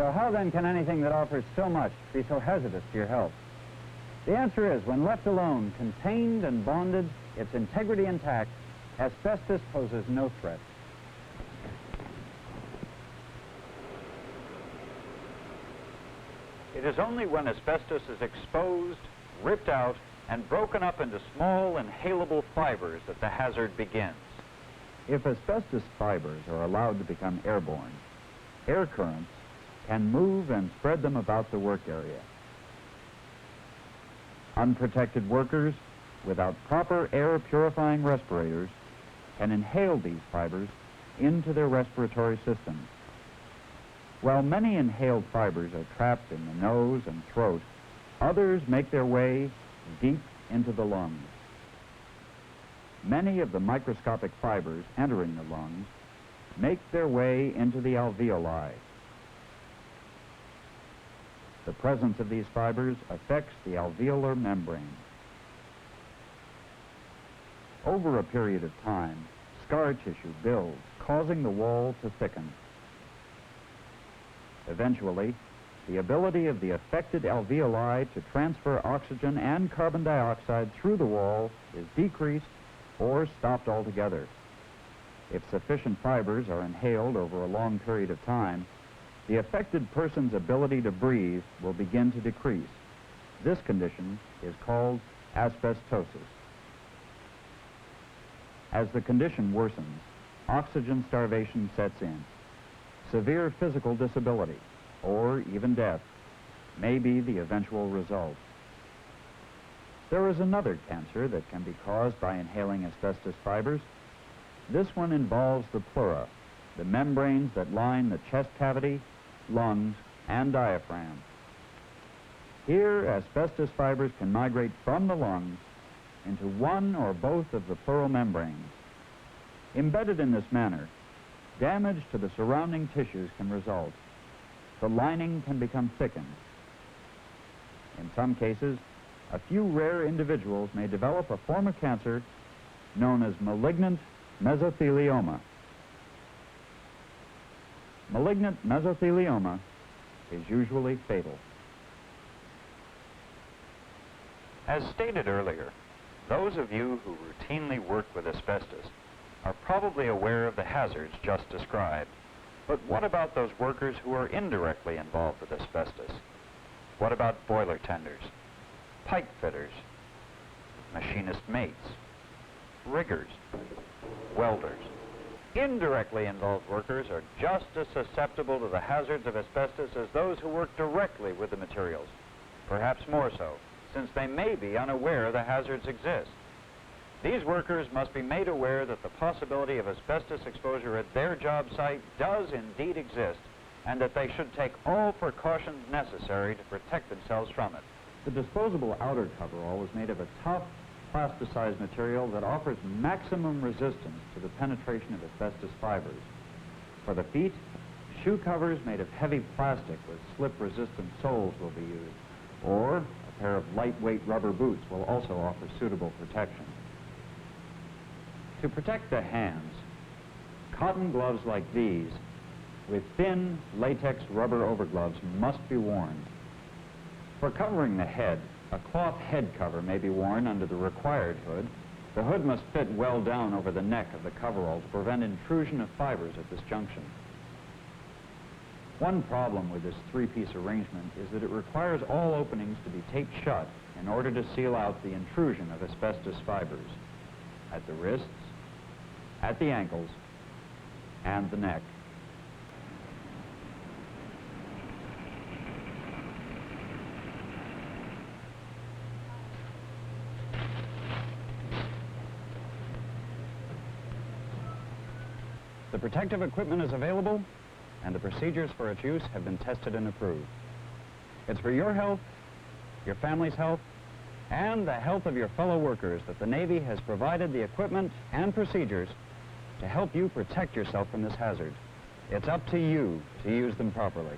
So how then can anything that offers so much be so hazardous to your health? The answer is, when left alone, contained and bonded, its integrity intact, asbestos poses no threat. It is only when asbestos is exposed, ripped out, and broken up into small inhalable fibers that the hazard begins. If asbestos fibers are allowed to become airborne, air currents can move and spread them about the work area. Unprotected workers without proper air purifying respirators can inhale these fibers into their respiratory systems. While many inhaled fibers are trapped in the nose and throat, others make their way deep into the lungs. Many of the microscopic fibers entering the lungs make their way into the alveoli. The presence of these fibers affects the alveolar membrane. Over a period of time, scar tissue builds, causing the wall to thicken. Eventually, the ability of the affected alveoli to transfer oxygen and carbon dioxide through the wall is decreased or stopped altogether. If sufficient fibers are inhaled over a long period of time, the affected person's ability to breathe will begin to decrease. This condition is called asbestosis. As the condition worsens, oxygen starvation sets in. Severe physical disability, or even death, may be the eventual result. There is another cancer that can be caused by inhaling asbestos fibers. This one involves the pleura, the membranes that line the chest cavity, lungs, and diaphragm. Here, asbestos fibers can migrate from the lungs into one or both of the pleural membranes. Embedded in this manner, damage to the surrounding tissues can result. The lining can become thickened. In some cases, a few rare individuals may develop a form of cancer known as malignant mesothelioma. Malignant mesothelioma is usually fatal. As stated earlier, those of you who routinely work with asbestos are probably aware of the hazards just described. But what about those workers who are indirectly involved with asbestos? What about boiler tenders, pipe fitters, machinist mates, riggers, welders? Indirectly involved workers are just as susceptible to the hazards of asbestos as those who work directly with the materials, perhaps more so, since they may be unaware the hazards exist. These workers must be made aware that the possibility of asbestos exposure at their job site does indeed exist, and that they should take all precautions necessary to protect themselves from it. The disposable outer coverall is made of a tough, plasticized material that offers maximum resistance to the penetration of asbestos fibers. For the feet, shoe covers made of heavy plastic with slip-resistant soles will be used, or a pair of lightweight rubber boots will also offer suitable protection. To protect the hands, cotton gloves like these with thin latex rubber overgloves must be worn. For covering the head, a cloth head cover may be worn under the required hood. The hood must fit well down over the neck of the coverall to prevent intrusion of fibers at this junction. One problem with this three-piece arrangement is that it requires all openings to be taped shut in order to seal out the intrusion of asbestos fibers at the wrists, at the ankles, and the neck. The protective equipment is available, and the procedures for its use have been tested and approved. It's for your health, your family's health, and the health of your fellow workers that the Navy has provided the equipment and procedures to help you protect yourself from this hazard. It's up to you to use them properly.